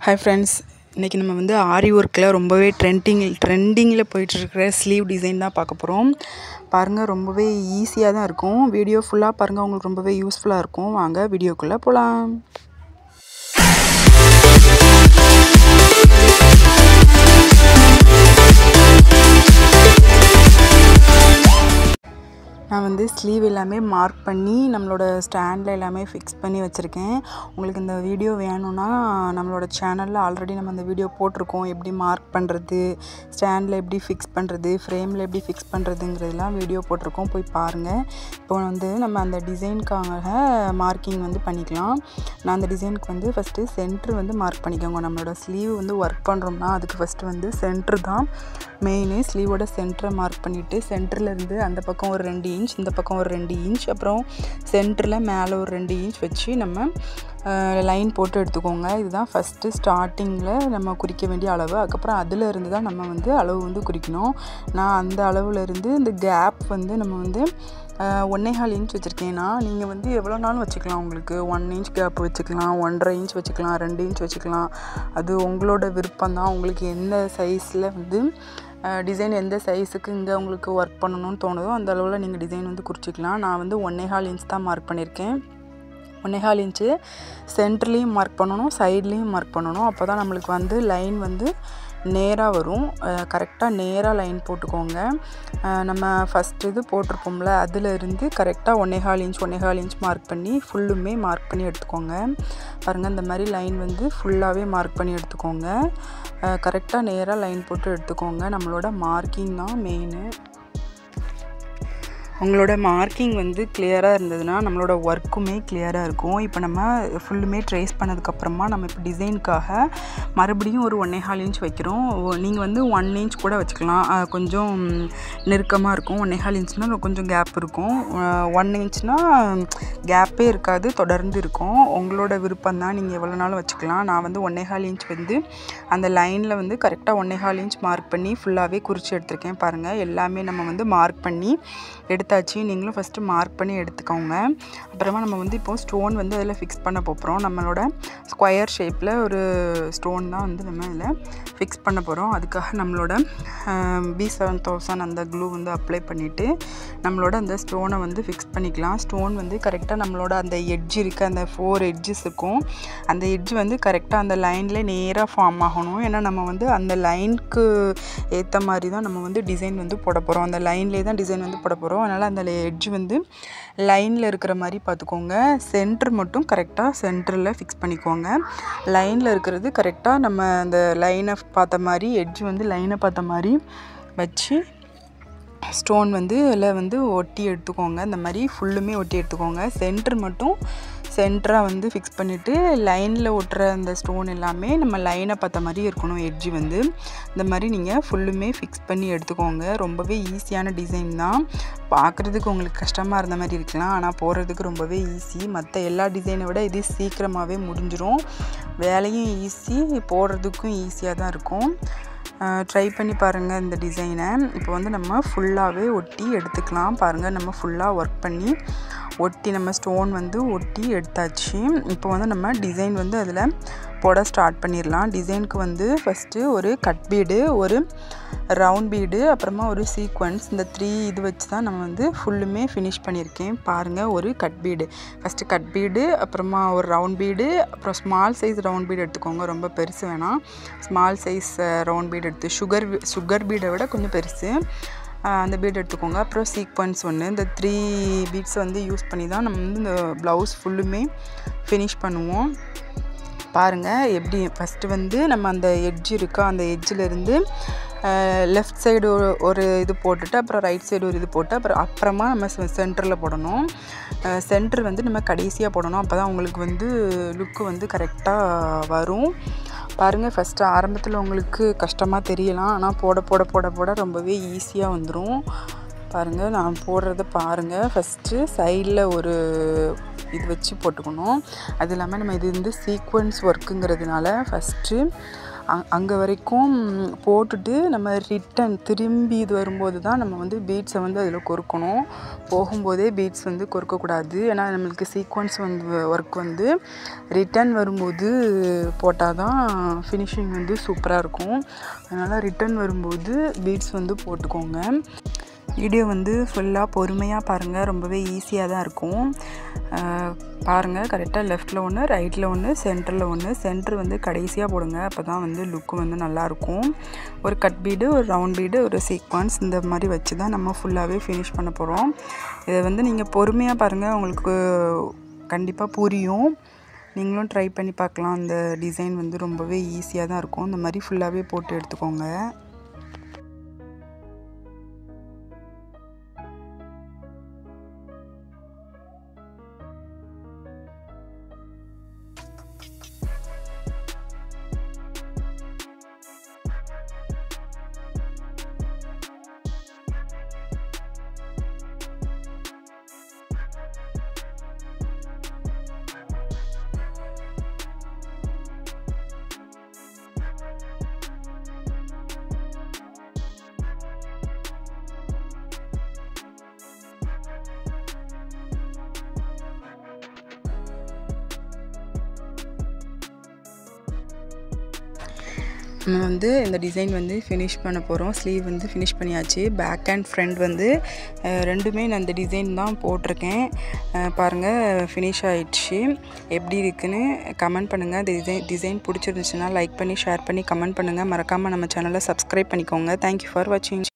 Hi friends, இன்னைக்கு நம்ம வந்து ஆரி ஒர்க்கில் ரொம்பவே ட்ரெண்டிங்கில் போயிட்டுருக்கிற ஸ்லீவ் டிசைன் தான் பார்க்க போகிறோம். பாருங்கள், ரொம்பவே ஈஸியாக தான் இருக்கும். வீடியோ ஃபுல்லாக பாருங்கள், உங்களுக்கு ரொம்பவே யூஸ்ஃபுல்லாக இருக்கும். வாங்க வீடியோக்குள்ளே போகலாம். நான் வந்து ஸ்லீவ் எல்லாமே மார்க் பண்ணி நம்மளோட ஸ்டாண்டில் எல்லாமே ஃபிக்ஸ் பண்ணி வச்சுருக்கேன். உங்களுக்கு இந்த வீடியோ வேணும்னா நம்மளோட சேனலில் ஆல்ரெடி நம்ம அந்த வீடியோ போட்டிருக்கோம். எப்படி மார்க் பண்ணுறது, ஸ்டாண்டில் எப்படி ஃபிக்ஸ் பண்ணுறது, ஃப்ரேமில் எப்படி ஃபிக்ஸ் பண்ணுறதுங்கிறதுலாம் வீடியோ போட்டிருக்கோம், போய் பாருங்கள். இப்போ வந்து நம்ம அந்த டிசைனுக்காக மார்க்கிங் வந்து பண்ணிக்கலாம். நான் அந்த டிசைனுக்கு வந்து ஃபஸ்ட்டு சென்ட்ரு வந்து மார்க் பண்ணிக்கோங்க. நம்மளோட ஸ்லீவ் வந்து ஒர்க் பண்ணுறோம்னா அதுக்கு ஃபஸ்ட்டு வந்து சென்ட்ரு தான் மெயின். ஸ்லீவோட சென்டரை மார்க் பண்ணிவிட்டு சென்டர்லேருந்து அந்த பக்கம் ஒரு 2 இன்ச், இந்த பக்கம் ஒரு 2 இன்ச், அப்புறம் சென்டரில் மேலே ஒரு 2 இன்ச் வச்சு நம்ம லைன் போட்டு எடுத்துக்கோங்க. இதுதான் ஃபஸ்ட்டு ஸ்டார்டிங்கில் நம்ம குறிக்க வேண்டிய அளவு. அதுக்கப்புறம் அதில் இருந்து தான் நம்ம வந்து அளவு வந்து குறிக்கணும். நான் அந்த அளவுலேருந்து இந்த கேப் வந்து நம்ம வந்து 1.25 இன்ச் வச்சுருக்கேன்னா, நீங்கள் வந்து எவ்வளோ நாளும் வச்சுக்கலாம். உங்களுக்கு 1 இன்ச் கேப் வச்சுக்கலாம், 1.5 இன்ச் வச்சுக்கலாம், 2 இன்ச் வச்சுக்கலாம். அது உங்களோட விருப்பம் தான். உங்களுக்கு எந்த சைஸில் வந்து டிசைன் எந்த சைஸுக்கு இங்கே உங்களுக்கு ஒர்க் பண்ணணும்னு தோணுதோ அந்த அளவில் நீங்கள் டிசைன் வந்து குறிச்சிக்கலாம். நான் வந்து 1.25 இன்ச் தான் மார்க் பண்ணியிருக்கேன். 1.25 இன்ச்சு சென்டர்லேயும் மார்க் பண்ணணும், சைட்லேயும் மார்க் பண்ணணும். அப்போ தான் நம்மளுக்கு வந்து லைன் வந்து நேராக வரும். கரெக்டாக நேராக லைன் போட்டுக்கோங்க. நம்ம ஃபஸ்ட்டு இது போட்டிருப்போம்ல, அதில் இருந்து கரெக்டாக 1.25 இன்ச் மார்க் பண்ணி ஃபுல்லுமே மார்க் பண்ணி எடுத்துக்கோங்க. பாருங்கள், இந்த மாதிரி லைன் வந்து ஃபுல்லாகவே மார்க் பண்ணி எடுத்துக்கோங்க. கரெக்டாக நேராக லைன் போட்டு எடுத்துக்கோங்க. நம்மளோட மார்க்கிங் தான் மெயினு. உங்களோட மார்க்கிங் வந்து கிளியராக இருந்ததுன்னா நம்மளோட ஒர்க்குமே கிளியராக இருக்கும். இப்போ நம்ம ஃபுல்லுமே ட்ரேஸ் பண்ணதுக்கப்புறமா நம்ம இப்போ டிசைனுக்காக மறுபடியும் ஒரு 1.25 இன்ச் வைக்கிறோம். நீங்கள் வந்து 1 இன்ச் கூட வச்சுக்கலாம். கொஞ்சம் நெருக்கமாக இருக்கும். 1.25 இன்ச்னால் கொஞ்சம் கேப் இருக்கும். 1 இன்ச்னால் கேப்பே இருக்காது, தொடர்ந்து இருக்கும். உங்களோட விருப்பம் தான், நீங்கள் எவ்வளோ நாளும் வச்சுக்கலாம். நான் வந்து 1.25 இன்ச் வந்து அந்த லைனில் வந்து கரெக்டாக 1.25 இன்ச் மார்க் பண்ணி ஃபுல்லாகவே குறித்து எடுத்திருக்கேன். பாருங்கள், எல்லாமே நம்ம வந்து மார்க் பண்ணி எடுத்தாச்சு. நீங்களும் ஃபஸ்ட்டு மார்க் பண்ணி எடுத்துக்கோங்க. அப்புறமா நம்ம வந்து இப்போது ஸ்டோன் வந்து அதில் ஃபிக்ஸ் பண்ண போகிறோம். நம்மளோட ஸ்கொயர் ஷேப்பில் ஒரு ஸ்டோன் தான் வந்து நம்ம இதில் ஃபிக்ஸ் பண்ண போகிறோம். அதுக்காக நம்மளோட B7000 அந்த க்ளூ வந்து அப்ளை பண்ணிவிட்டு நம்மளோட அந்த ஸ்டோனை வந்து ஃபிக்ஸ் பண்ணிக்கலாம். ஸ்டோன் வந்து கரெக்டாக நம்மளோட அந்த எட்ஜ் இருக்குது, அந்த 4 எட்ஜஸ் இருக்கும். அந்த எட்ஜ் வந்து கரெக்டாக அந்த லைனில் நேராக ஃபார்ம் ஆகணும். ஏன்னா நம்ம வந்து அந்த லைனுக்கு ஏற்ற மாதிரி தான் நம்ம வந்து டிசைன் வந்து போட போகிறோம். அந்த லைன்லேயே தான் டிசைன் வந்து போட போகிறோம். அதனால் அந்த எட்ஜ் வந்து லைனில் இருக்கிற மாதிரி பார்த்துக்கோங்க. சென்டர் மட்டும் கரெக்டாக சென்டரில் ஃபிக்ஸ் பண்ணிக்கோங்க. லைனில் இருக்கிறது கரெக்டாக நம்ம அந்த லைனை பார்த்த மாதிரி, எட்ஜ் வந்து லைனை பார்த்த மாதிரி வச்சு ஸ்டோன் வந்து இதில் வந்து ஒட்டி எடுத்துக்கோங்க. இந்த மாதிரி ஃபுல்லுமே ஒட்டி எடுத்துக்கோங்க. சென்டர் மட்டும் சென்டராக வந்து ஃபிக்ஸ் பண்ணிவிட்டு லைனில் ஒட்டுற அந்த ஸ்டோன் எல்லாமே நம்ம லைனை பார்த்த மாதிரி இருக்கணும். எட்ஜு வந்து இந்த மாதிரி நீங்கள் ஃபுல்லுமே ஃபிக்ஸ் பண்ணி எடுத்துக்கோங்க. ரொம்பவே ஈஸியான டிசைன் தான். பார்க்குறதுக்கு உங்களுக்கு கஷ்டமாக இருந்த மாதிரி இருக்கலாம், ஆனால் போடுறதுக்கு ரொம்பவே ஈஸி. மற்ற எல்லா டிசைனை விட இது சீக்கிரமாகவே முடிஞ்சிடும். வேலையும் ஈஸி, போடுறதுக்கும் ஈஸியாக தான் இருக்கும். ட்ரை பண்ணி பாருங்கள் இந்த டிசைனை. இப்போ வந்து நம்ம ஃபுல்லாகவே ஒட்டி எடுத்துக்கலாம். பாருங்கள், நம்ம ஃபுல்லாக ஒர்க் பண்ணி ஒட்டி நம்ம ஸ்டோன் வந்து ஒட்டி எடுத்தாச்சு. இப்போ வந்து நம்ம டிசைன் வந்து அதில் போட ஸ்டார்ட் பண்ணிடலாம். டிசைனுக்கு வந்து ஃபஸ்ட்டு ஒரு கட் பீடு, ஒரு ரவுண்ட் பீடு, அப்புறமா ஒரு சீக்வன்ஸ், இந்த 3 இது வச்சு தான் நம்ம வந்து ஃபுல்லுமே ஃபினிஷ் பண்ணியிருக்கேன். பாருங்கள், ஒரு cut bead, first cut bead, அப்புறமா ஒரு ரவுண்ட் பீடு, அப்புறம் ஸ்மால் சைஸ் ரவுண்ட் பீடு எடுத்துக்கோங்க. ரொம்ப பெருசு வேணாம், ஸ்மால் சைஸ் ரவுண்ட் பீடு எடுத்து சுகர் பீடை விட கொஞ்சம் பெருசு அந்த பீட் எடுத்துக்கோங்க. அப்புறம் சீக்வன்ஸ் ஒன்று. இந்த 3 பீட்ஸ் வந்து யூஸ் பண்ணி தான் நம்ம வந்து இந்த ப்ளவுஸ் ஃபுல்லுமே ஃபினிஷ் பண்ணுவோம். பாருங்கள் எப்படி ஃபஸ்ட்டு வந்து நம்ம அந்த எட்ஜ் இருக்கா, அந்த எட்ஜிலேருந்து லெஃப்ட் சைடு ஒரு இது போட்டுட்டு, அப்புறம் ரைட் சைடு ஒரு இது போட்டு, அப்புறமா நம்ம சென்டரில் போடணும். சென்டர் வந்து நம்ம கடைசியாக போடணும். அப்போ தான் உங்களுக்கு வந்து லுக்கு வந்து கரெக்டாக வரும். பாருங்கள், ஃபஸ்ட்டு ஆரம்பத்தில் உங்களுக்கு கஷ்டமாக தெரியலாம், ஆனால் போட போட போட போட ரொம்பவே ஈஸியாக வந்துடும். பாருங்கள், நான் போடுறத பாருங்கள். ஃபஸ்ட்டு சைடில் ஒரு இது வச்சு போட்டுக்கணும். அது இல்லாமல் நம்ம இது வந்து சீக்வன்ஸ் ஒர்க்குங்கிறதுனால ஃபஸ்ட்டு அங்கே வரைக்கும் போட்டுட்டு நம்ம ரிட்டன் திரும்பி இது வரும்போது தான் நம்ம வந்து பீட்ஸை வந்து அதில் கொறுக்கணும். போகும்போதே பீட்ஸ் வந்து கொறுக்கக்கூடாது. ஏன்னா நம்மளுக்கு சீக்வன்ஸ் வந்து ஒர்க் வந்து ரிட்டன் வரும்போது போட்டால் தான் ஃபினிஷிங் வந்து சூப்பராக இருக்கும். அதனால் ரிட்டன் வரும்போது பீட்ஸ் வந்து போட்டுக்கோங்க. வீடியோ வந்து ஃபுல்லாக பொறுமையாக பாருங்கள். ரொம்பவே ஈஸியாக தான் இருக்கும். பாருங்கள், கரெக்டாக லெஃப்ட்டில் ஒன்று, ரைட்டில் ஒன்று, சென்டரில் ஒன்று. சென்டர் வந்து கடைசியாக போடுங்க. அப்போ தான் வந்து லுக்கு வந்து நல்லாயிருக்கும். ஒரு கட் பீடு, ஒரு ரவுண்ட் பீடு, ஒரு சீக்வன்ஸ் இந்த மாதிரி வச்சு தான் நம்ம ஃபுல்லாகவே ஃபினிஷ் பண்ண போகிறோம். இதை வந்து நீங்கள் பொறுமையாக பாருங்கள், உங்களுக்கு கண்டிப்பாக புரியும். நீங்களும் ட்ரை பண்ணி பார்க்கலாம். அந்த டிசைன் வந்து ரொம்பவே ஈஸியாக தான் இருக்கும். இந்த மாதிரி ஃபுல்லாகவே போட்டு எடுத்துக்கோங்க. நம்ம வந்து இந்த டிசைன் வந்து ஃபினிஷ் பண்ண போகிறோம். ஸ்லீவ் வந்து ஃபினிஷ் பண்ணியாச்சு. பேக் அண்ட் ஃப்ரண்ட் வந்து ரெண்டுமே நான் இந்த டிசைன் தான் போட்டிருக்கேன். பாருங்கள், ஃபினிஷ் ஆகிடுச்சு. எப்படி இருக்குன்னு கமெண்ட் பண்ணுங்கள். இந்த டிசைன் பிடிச்சிருந்துச்சுன்னா லைக் பண்ணி ஷேர் பண்ணி கமெண்ட் பண்ணுங்கள். மறக்காமல் நம்ம சேனலை சப்ஸ்கிரைப் பண்ணிக்கோங்க. தேங்க்யூ ஃபார் வாட்சிங்.